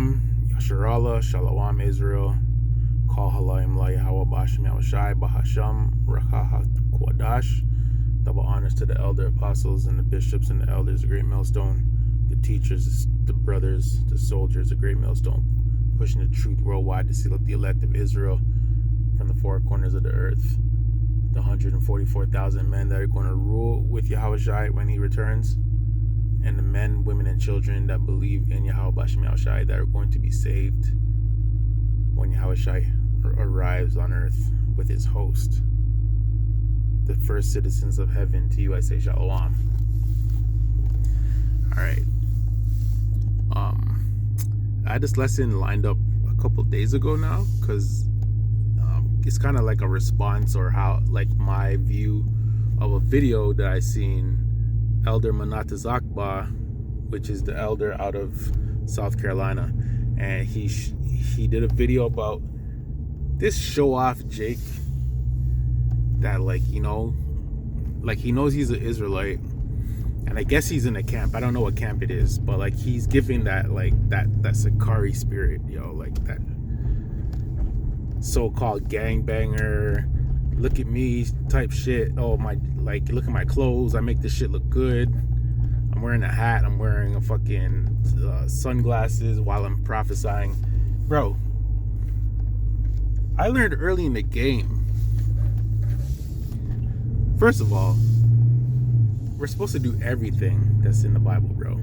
Shalom, Yasharallah, Shalom Israel, Kal Halayim La Yahweh Bashem Yahushai, Bahasham, Rakaha Kwadash. Double honors to the elder apostles and the bishops and the elders, the great millstone, the teachers, the brothers, the soldiers, the great millstone, pushing the truth worldwide to seal up the elect of Israel from the four corners of the earth. The 144,000 men that are going to rule with Yahushai when he returns, and the men, women, and children that believe in Yahweh Bashem Yahushai that are going to be saved when Yahushai arrives on earth with his host. The first citizens of heaven, to you I say Shalom. Alright. I had this lesson lined up a couple days ago now, because it's kind of like a response, or how, like, my view of a video that I seen Elder Manata Zakba, which is the elder out of South Carolina, and he did a video about this show-off Jake that, like, you know, like, he knows he's an Israelite, and I guess he's in a camp. I don't know what camp it is, but, like, he's giving that, like, that Sakari spirit, yo, like, that so-called gangbanger, look at me type shit. Oh my, like, look at my clothes, I make this shit look good, I'm wearing a hat, I'm wearing a fucking sunglasses while I'm prophesying. Bro, I learned early in the game, first of all, we're supposed to do everything that's in the Bible, bro.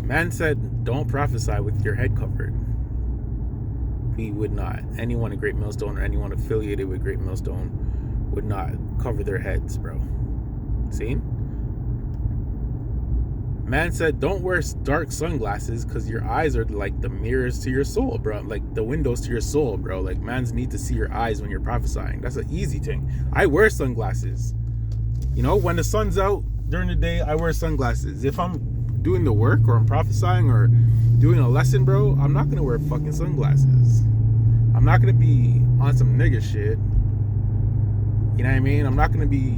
Man said don't prophesy with your head covered. We would not. Anyone in Great Millstone or anyone affiliated with Great Millstone would not cover their heads, bro. See? Man said don't wear dark sunglasses because your eyes are like the mirrors to your soul, bro. Like the windows to your soul, bro. Like, mans need to see your eyes when you're prophesying. That's an easy thing. I wear sunglasses. You know, when the sun's out during the day, I wear sunglasses. If I'm doing the work or I'm prophesying or doing a lesson, bro, I'm not gonna wear fucking sunglasses. I'm not gonna be on some nigga shit. You know what I mean? I'm not gonna be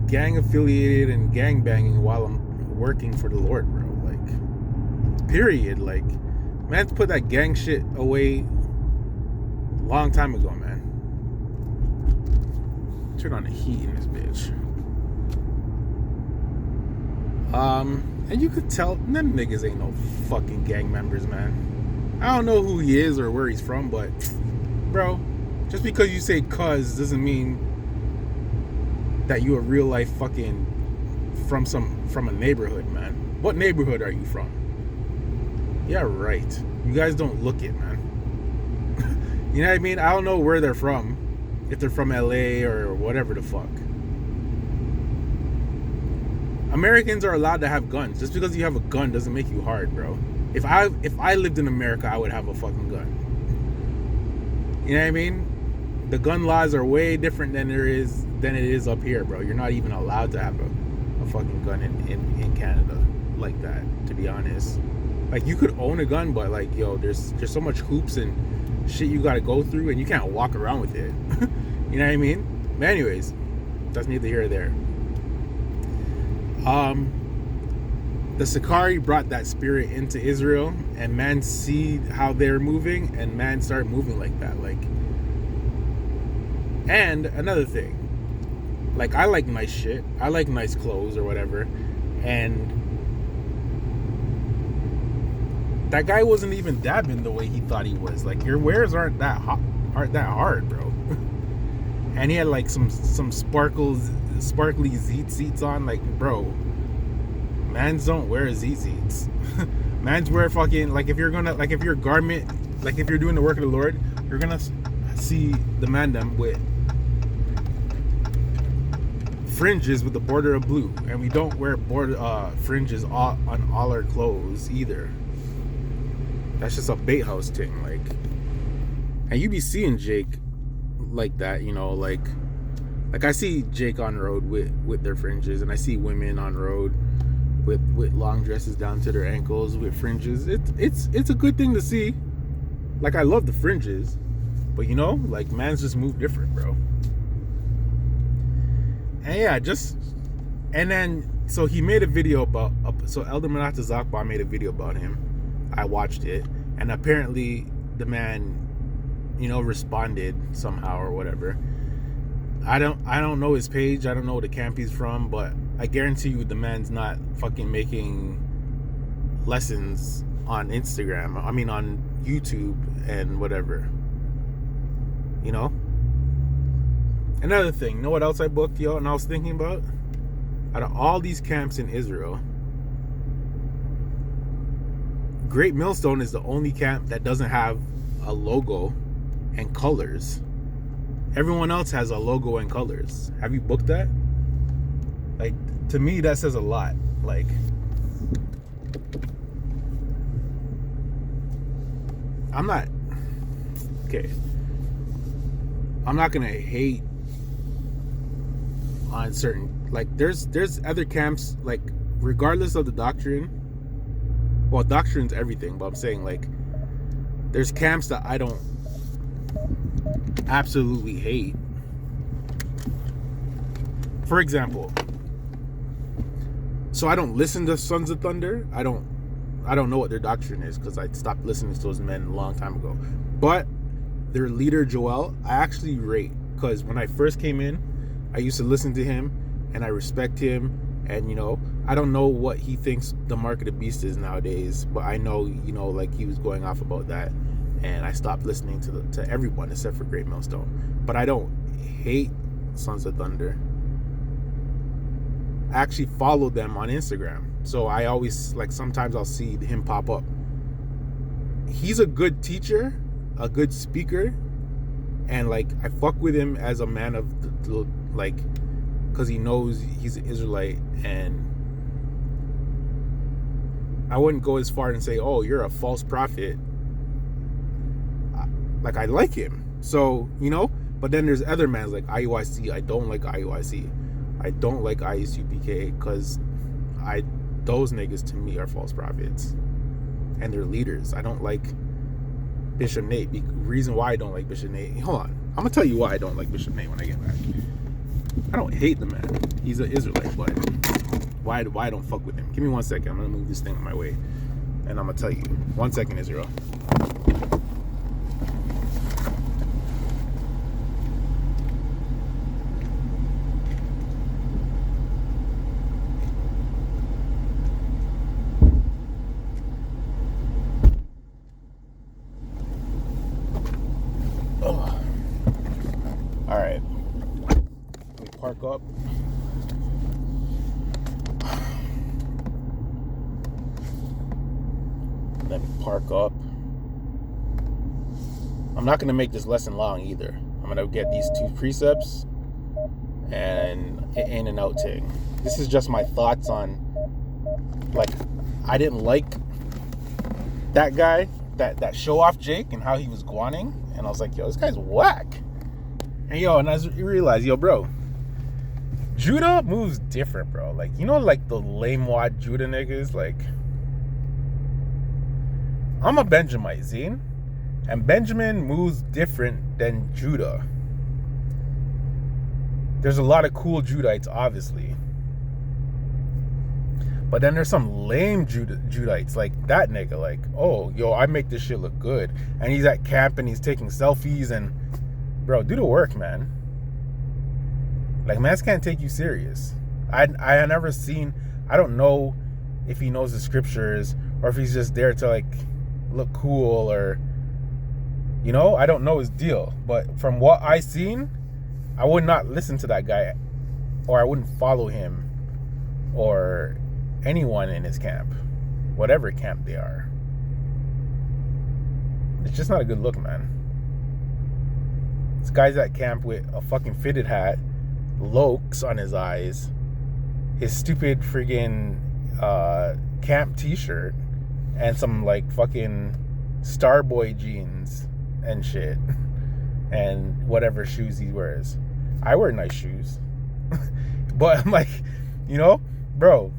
gang affiliated and gang banging while I'm working for the Lord, bro. Like, period. Like, man's put that gang shit away long time ago, man. Turn on the heat in this bitch. And you could tell them niggas ain't no fucking gang members, man. I don't know who he is or where he's from, but bro, just because you say cuz doesn't mean that you a real life fucking from a neighborhood, man. What neighborhood are you from? Yeah, right. You guys don't look it, man. You know what I mean? I don't know where they're from. If they're from LA or whatever the fuck. Americans are allowed to have guns. Just because you have a gun doesn't make you hard, bro. If I lived in America, I would have a fucking gun. You know what I mean? The gun laws are way different than it is up here, bro. You're not even allowed to have a fucking gun in Canada like that, to be honest. Like, you could own a gun, but, like, yo, there's so much hoops and shit you gotta go through, and you can't walk around with it. You know what I mean? But anyways, that's neither here nor there. The Sakari brought that spirit into Israel, and man see how they're moving, and man start moving like that. Like, and another thing, like, I like nice shit, I like nice clothes or whatever, and that guy wasn't even dabbing the way he thought he was. Like, your wares aren't that hard, bro. And he had like some sparkly zeets on. Like, bro, mans don't wear zeets. Mans wear fucking, like, if you're garment, like, if you're doing the work of the Lord, you're gonna see the mandem with fringes with the border of blue, and we don't wear fringes on all our clothes either. That's just a bait house thing. Like, and you be seeing Jake like that, you know, like I see Jake on road with their fringes, and I see women on road with long dresses down to their ankles with fringes. It's a good thing to see. Like, I love the fringes, but, you know, like, man's just move different, bro. And yeah, and then so he made a video about, so Elder Manata Zakba made a video about him. I watched it, and apparently the man, responded somehow or whatever. I don't know his page. I don't know the camp he's from, but I guarantee you the man's not fucking making lessons on Instagram. I mean on YouTube and whatever. Another thing, you know what else I booked, yo, and I was thinking about? Out of all these camps in Israel, Great Millstone is the only camp that doesn't have a logo and colors. Everyone else has a logo and colors. Have you booked that? Like, to me, that says a lot. Like, I'm not gonna hate on certain, like, there's other camps, like, regardless of the doctrine. Well, doctrine's everything, but I'm saying, like, there's camps that I don't absolutely hate. For example, so I don't listen to Sons of Thunder. I don't know what their doctrine is because I stopped listening to those men a long time ago. But their leader Joel, I actually rate, because when I first came in, I used to listen to him and I respect him. And I don't know what he thinks the mark of the beast is nowadays, but I know like he was going off about that, and I stopped listening to everyone except for Great Millstone. But I don't hate Sons of Thunder. I actually follow them on Instagram, so I always, like, sometimes I'll see him pop up. He's a good teacher, a good speaker, and like I fuck with him as a man of the like, because he knows he's an Israelite, and I wouldn't go as far and say, oh, you're a false prophet. Like, I like him. So, but then there's other men like IUIC. I don't like IUIC. I don't like ISUPK because those niggas to me are false prophets. And they're leaders. I don't like Bishop Nate. The reason why I don't like Bishop Nate, hold on. I'm going to tell you why I don't like Bishop Nate when I get back. I don't hate the man. He's an Israelite, but why I don't fuck with him? Give me 1 second. I'm gonna move this thing on my way, and I'm gonna tell you. 1 second, Israel. Oh. All right. Let me park up. Let me park up. I'm not going to make this lesson long either. I'm going to get these 2 precepts and an in and out thing. This is just my thoughts on, like, I didn't like that guy, that show off Jake, and how he was guaning. And I was like, yo, this guy's whack. And I realized, bro, Judah moves different, bro. Like, like the lame wad Judah niggas, like, I'm a Benjamite, Zine, and Benjamin moves different than Judah. There's a lot of cool Judites, obviously, but then there's some lame Judites, like that nigga, like, oh, I make this shit look good, and he's at camp and he's taking selfies, and bro, do the work, man. Like, mans can't take you serious. I never seen, I don't know if he knows the scriptures or if he's just there to, like, look cool, or I don't know his deal, but from what I seen, I would not listen to that guy, or I wouldn't follow him or anyone in his camp, whatever camp they are. It's just not a good look, man. This guy's at camp with a fucking fitted hat, lokes on his eyes, his stupid friggin' camp t-shirt, and some like fucking Starboy jeans and shit, and whatever shoes he wears. I wear nice shoes, but I'm like, bro.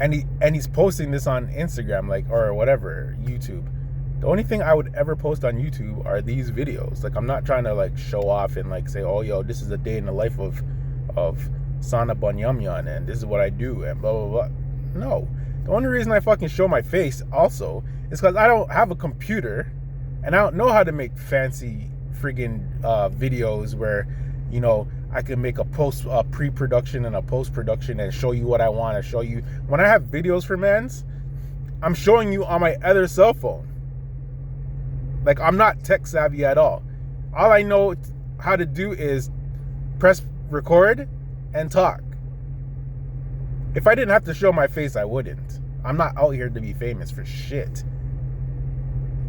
And he's posting this on Instagram, like, or whatever, YouTube. The only thing I would ever post on YouTube are these videos. Like, I'm not trying to like show off and like say, oh, yo, this is a day in the life of Sana Banyamyan, and this is what I do, and blah blah blah. No. The only reason I fucking show my face also is because I don't have a computer and I don't know how to make fancy friggin' videos where, you know, I can make a pre-production and a post-production and show you what I want to show you. When I have videos for mans, I'm showing you on my other cell phone. Like, I'm not tech savvy at all. All I know how to do is press record and talk. If I didn't have to show my face, I wouldn't. I'm not out here to be famous for shit.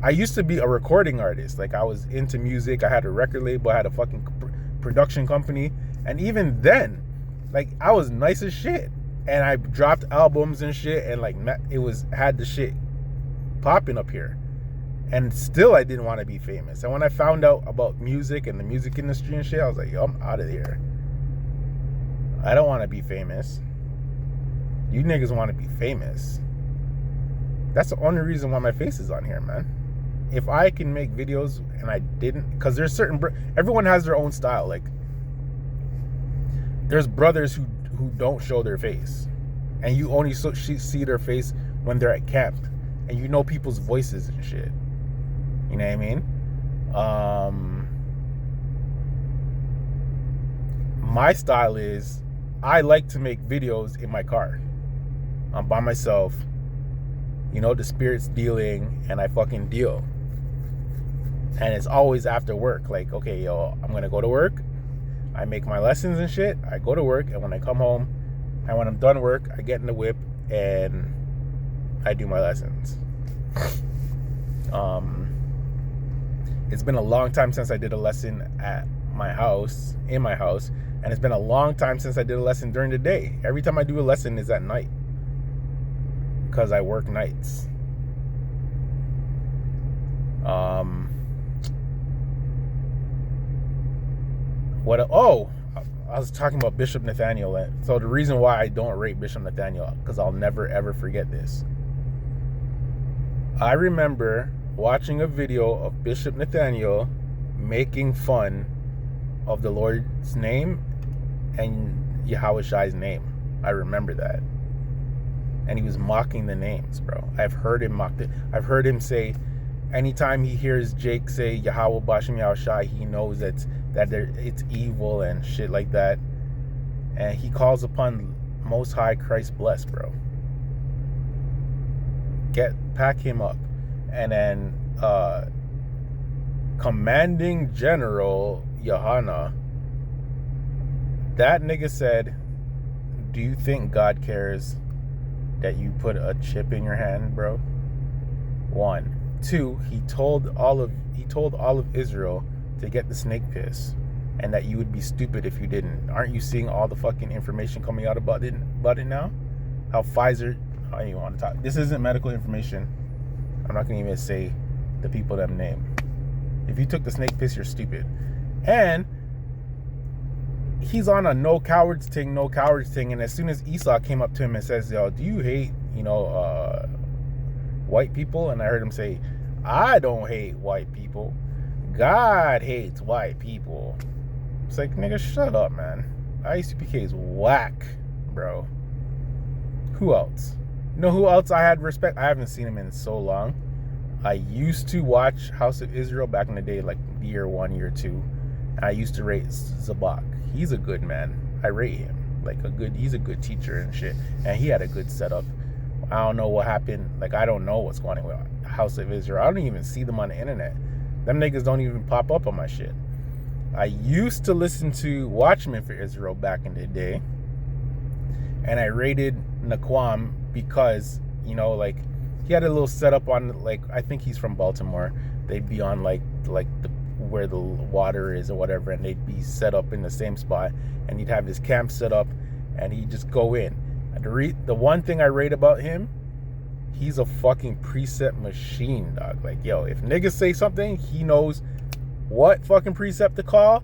I used to be a recording artist. Like, I was into music. I had a record label. I had a fucking production company. And even then, like, I was nice as shit. And I dropped albums and shit. And, like, had the shit popping up here. And still, I didn't want to be famous. And when I found out about music and the music industry and shit, I was like, yo, I'm out of here. I don't want to be famous. You niggas want to be famous. That's the only reason why my face is on here, man. If I can make videos and I didn't, because there's everyone has their own style. Like, there's brothers who don't show their face, and you only see their face when they're at camp, and you know people's voices and shit. You know what I mean? My style is, I like to make videos in my car. I'm by myself. You know, the spirit's dealing, and I fucking deal. And it's always after work. Like, okay, yo, I'm gonna go to work. I make my lessons and shit. I go to work, and when I come home, and when I'm done work, I get in the whip and I do my lessons. It's been a long time since I did a lesson in my house, and it's been a long time since I did a lesson during the day. Every time I do a lesson is at night, because I work nights. I was talking about Bishop Nathaniel. So the reason why I don't rate Bishop Nathaniel, because I'll never ever forget this. I remember watching a video of Bishop Nathaniel making fun of the Lord's name and Yahushai's name. I remember that. And he was mocking the names, bro. I've heard him mock it. I've heard him say, anytime he hears Jake say Yahweh Bashem Yahushai, he knows it's evil and shit like that. And he calls upon Most High Christ bless, bro. Pack him up. And then Commanding General Yohana, that nigga said, do you think God cares that you put a chip in your hand, bro? 1. 2, he told all of Israel to get the snake piss, and that you would be stupid if you didn't. Aren't you seeing all the fucking information coming out about it now? How Pfizer, I don't even want to talk. This isn't medical information. I'm not gonna even say the people them name. If you took the snake piss, you're stupid. And he's on a no cowards thing, and as soon as Esau came up to him and says, yo, do you hate, white people? And I heard him say, I don't hate white people. God hates white people. It's like, nigga, shut up, man. ICPK is whack, bro. Who else? You know who else I had respect? I haven't seen him in so long. I used to watch House of Israel back in the day, like year 1, year 2. And I used to rate Zabak. He's a good man. I rate him. He's a good teacher and shit. And he had a good setup. I don't know what happened. Like, I don't know what's going on with House of Israel. I don't even see them on the internet. Them niggas don't even pop up on my shit. I used to listen to Watchmen for Israel back in the day. And I rated Naquam because, he had a little setup on, I think he's from Baltimore. They'd be on, where the water is or whatever, and they'd be set up in the same spot. And he'd have his camp set up, and he'd just go in. The one thing I rate about him, he's a fucking precept machine, dog. Like, yo, if niggas say something, he knows what fucking precept to call.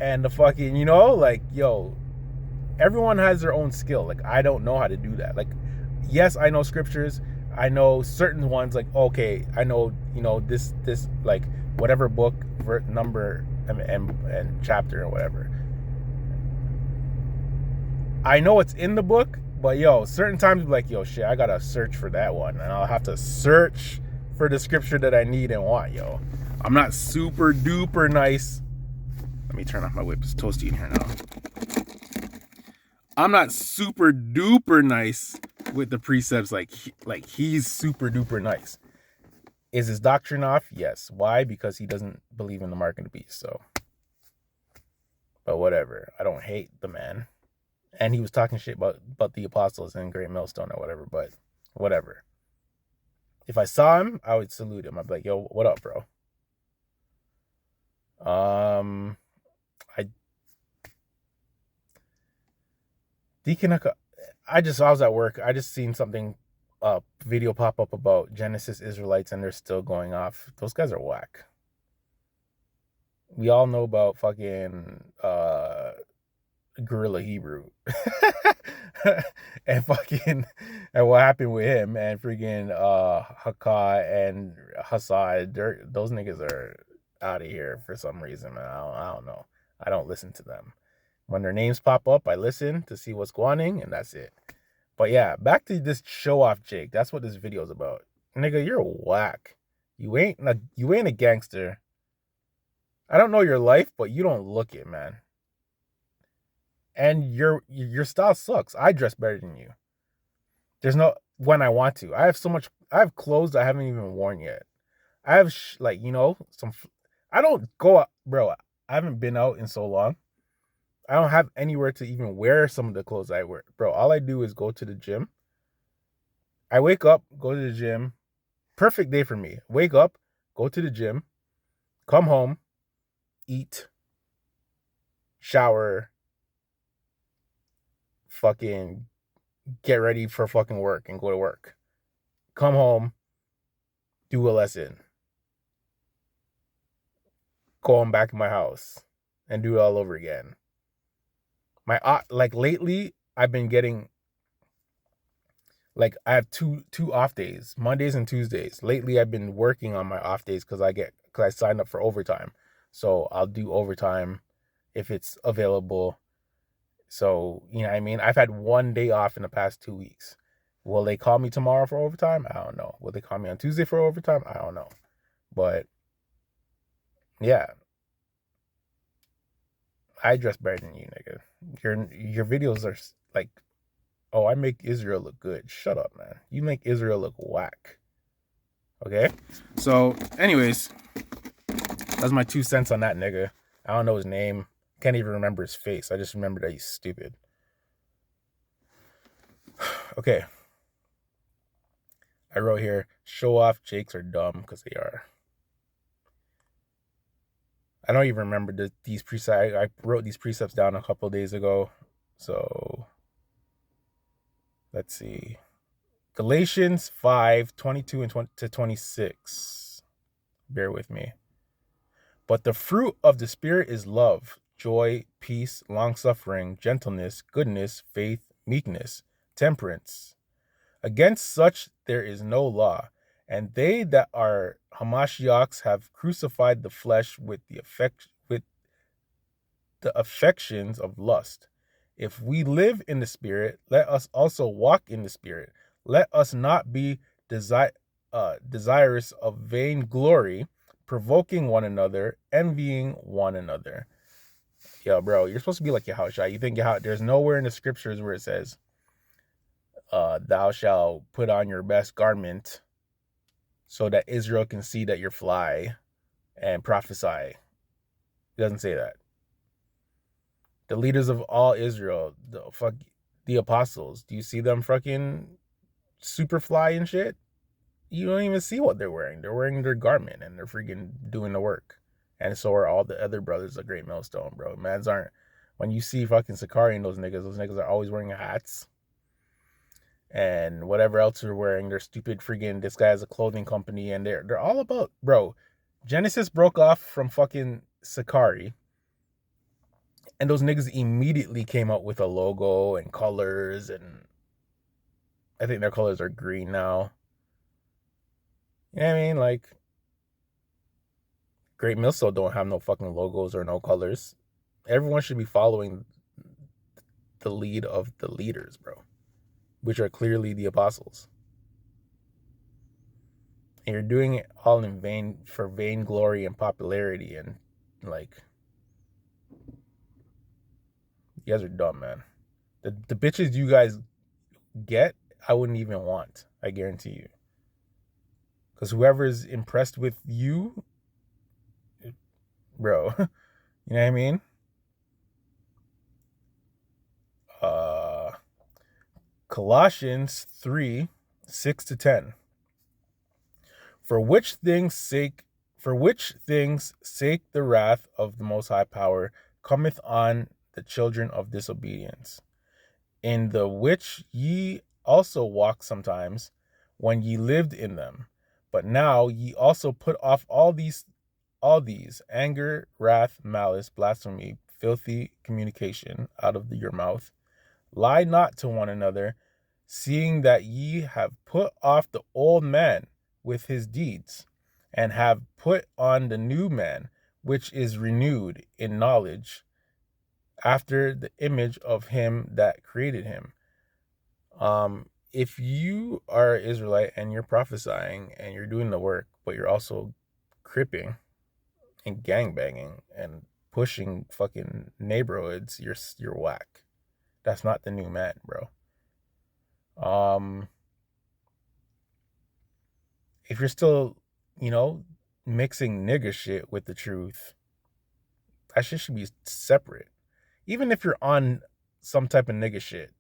And the fucking, yo, everyone has their own skill. Like, I don't know how to do that. Like, yes, I know scriptures. I know certain ones, like, okay, I know, this, like, whatever book, number, and chapter or whatever. I know it's in the book, But yo, certain times be like, yo, shit, I gotta search for that one, and I'll have to search for the scripture that I need and want, yo. I'm not super duper nice. Let me turn off my whip. It's toasty in here now. I'm not super duper nice with the precepts like he's super duper nice. Is his doctrine off? Yes. Why? Because he doesn't believe in the mark of the beast. So, but whatever. I don't hate the man. And he was talking shit about the apostles and Great Millstone or whatever. But whatever. If I saw him, I would salute him. I'd be like, yo, what up, bro? I was at work. I just seen something, video pop up about Genesis Israelites, and they're still going off. Those guys are whack. We all know about fucking Gorilla Hebrew and what happened with him and freaking Hakah and Hassad. Those niggas are out of here for some reason, man. I don't know. I don't listen to them. When their names pop up, I listen to see what's going on, and that's it. But yeah, back to this show off Jake. That's what this video is about. Nigga, you're whack. You ain't a gangster. I don't know your life, but you don't look it, man. And your style sucks. I dress better than you. There's no when I want to. I have clothes I haven't even worn yet. I have some. I don't go out, bro. I haven't been out in so long. I don't have anywhere to even wear some of the clothes I wear, bro. All I do is go to the gym. I wake up, go to the gym. Perfect day for me. Wake up, go to the gym, come home, eat, shower, fucking get ready for fucking work and go to work. Come home, do a lesson. Go on back in my house and do it all over again. Lately, I've been getting I have two off days, Mondays and Tuesdays. Lately, I've been working on my off days because I signed up for overtime. So I'll do overtime if it's available. So, you know what I mean? I've had 1 day off in the past 2 weeks. Will they call me tomorrow for overtime? I don't know. Will they call me on Tuesday for overtime? I don't know. But yeah. I dress better than you, nigga. Your videos are like, oh, I make Israel look good. Shut up, man. You make Israel look whack. Okay? So, anyways, that's my 2 cents on that nigga. I don't know his name. Can't even remember his face. I just remember that he's stupid. Okay. I wrote here, show off Jakes are dumb, because they are. I don't even remember these precepts. I wrote these precepts down a couple days ago. So, let's see. Galatians 5:22 and to 26. Bear with me. But the fruit of the Spirit is love, joy, peace, long-suffering, gentleness, goodness, faith, meekness, temperance. Against such there is no law. And they that are Hamashiachs have crucified the flesh with the affections of lust. If we live in the Spirit, let us also walk in the Spirit. Let us not be desirous of vain glory, provoking one another, envying one another. Yo, bro, you're supposed to be like Yahushua. You think there's nowhere in the scriptures where it says, thou shalt put on your best garment so that Israel can see that you're fly and prophesy. It doesn't say that. The leaders of all Israel, the apostles, do you see them fucking super fly and shit? You don't even see what they're wearing. They're wearing their garment and they're freaking doing the work. And so are all the other brothers of Great Millstone, bro. Mans aren't. When you see fucking Sakari and those niggas are always wearing hats. And whatever else they're wearing, they're stupid freaking, this guy has a clothing company, and they're all about, bro. Genesis broke off from fucking Sakari. And those niggas immediately came out with a logo and colors, and I think their colors are green now. You know what I mean? Like, Great Millstone don't have no fucking logos or no colors. Everyone should be following the lead of the leaders, bro. which are clearly the apostles. And you're doing it all in vain, for vainglory and popularity, and like, you guys are dumb, man. The bitches you guys get, I wouldn't even want. I guarantee you. Because whoever's impressed with you, bro, you know what I mean? Colossians 3, 6-10. For which things sake the wrath of the Most High Power cometh on the children of disobedience, in the which ye also walked sometimes, when ye lived in them. But now ye also put off all these: anger, wrath, malice, blasphemy, filthy communication out of your mouth. Lie not to one another, seeing that ye have put off the old man with his deeds, and have put on the new man, which is renewed in knowledge after the image of him that created him. If you are Israelite and you're prophesying and you're doing the work, but you're also cripping and gangbanging and pushing fucking neighborhoods, you're whack. That's not the new man, bro. If you're still, mixing nigga shit with the truth, that shit should be separate. Even if you're on some type of nigga shit,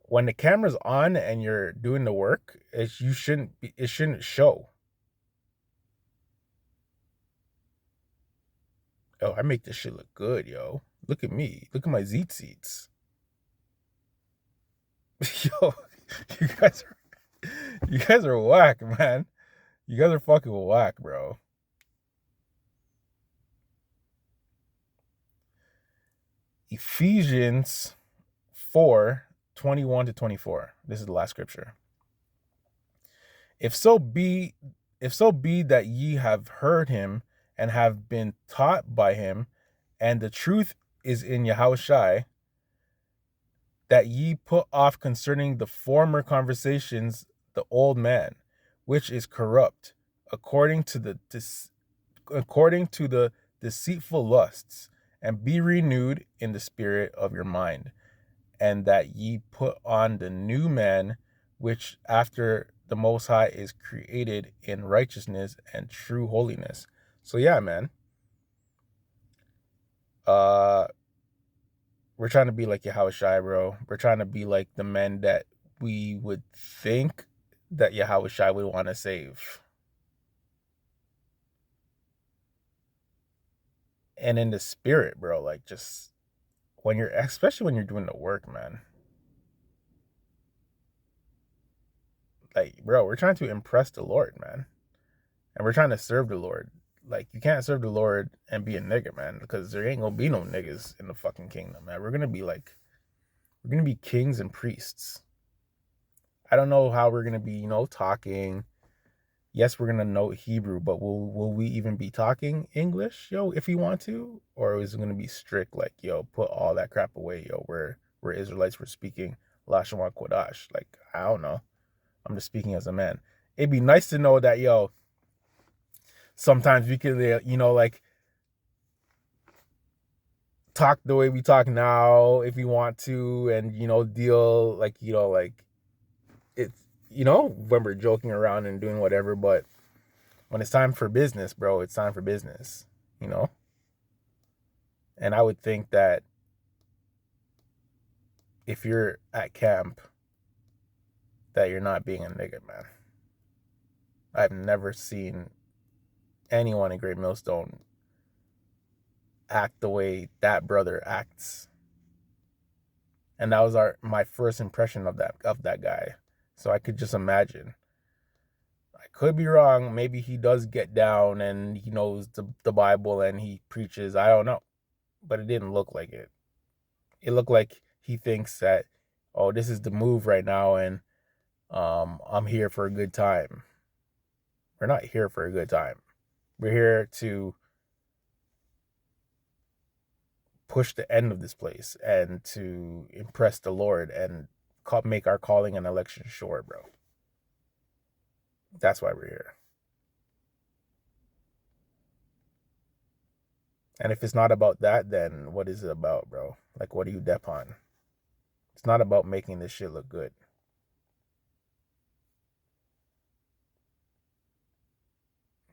when the camera's on and you're doing the work, it shouldn't show. Oh, I make this shit look good, yo. Look at me. Look at my zeet seats. Yo, you guys are whack, man. You guys are fucking whack, bro. Ephesians 4:21-24. This is the last scripture. If so be that ye have heard him and have been taught by him, and the truth is in Yahushai, that ye put off concerning the former conversations the old man, which is corrupt, according to the deceitful lusts, and be renewed in the spirit of your mind, and that ye put on the new man, which after the Most High is created in righteousness and true holiness. So yeah, man. We're trying to be like Yahushai, bro. We're trying to be like the men that we would think that Yahushai would want to save. And in the spirit, bro, like, just especially when you're doing the work, man. Like, bro, we're trying to impress the Lord, man. And we're trying to serve the Lord. Like, you can't serve the Lord and be a nigga, man, because there ain't gonna be no niggas in the fucking kingdom, man. We're gonna be kings and priests. I don't know how we're gonna be, talking. Yes, we're gonna know Hebrew, but will we even be talking English, yo, if we want to? Or is it gonna be strict, like, yo, put all that crap away, yo, we're Israelites, we're speaking Lashon Kodash. Like, I don't know. I'm just speaking as a man. It'd be nice to know that, yo, sometimes we could, like, talk the way we talk now if we want to, and, deal like, it's, when we're joking around and doing whatever, but when it's time for business, bro, it's time for business, And I would think that if you're at camp, that you're not being a nigga, man. I've never seen anyone in Great Millstone act the way that brother acts. And that was my first impression of that guy. So I could just imagine. I could be wrong. Maybe he does get down and he knows the Bible and he preaches. I don't know. But it didn't look like it. It looked like he thinks that, oh, this is the move right now, and I'm here for a good time. We're not here for a good time. We're here to push the end of this place and to impress the Lord and make our calling and election sure, bro. That's why we're here. And if it's not about that, then what is it about, bro? Like, what are you dep on? It's not about making this shit look good.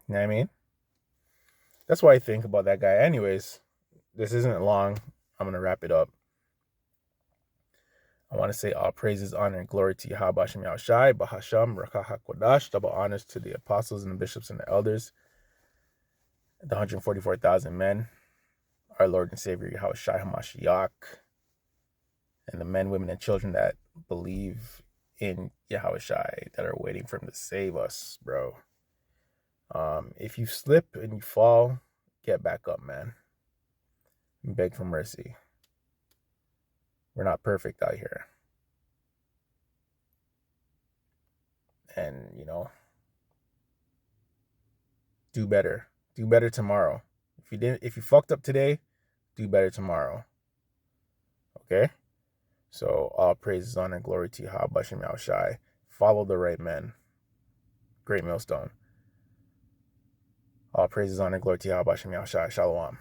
You know what I mean? That's what I think about that guy. Anyways, this isn't long. I'm going to wrap it up. I want to say all praises, honor, and glory to Yahweh Shem Yahushai, Bahasham, Rakah HaKodash, double honors to the apostles and the bishops and the elders, the 144,000 men, our Lord and Savior Yahushai HaMashiach, and the men, women, and children that believe in Yahushai, that are waiting for him to save us, bro. If you slip and you fall, get back up, man. And beg for mercy. We're not perfect out here. And, do better. Do better tomorrow. If you fucked up today, do better tomorrow. Okay? So all praises, honor, and glory to Yahweh Shem Yahushai. Follow the right men. Great millstone. All praises, honor, and glory to Yahweh Shem Yahushai. Shalom.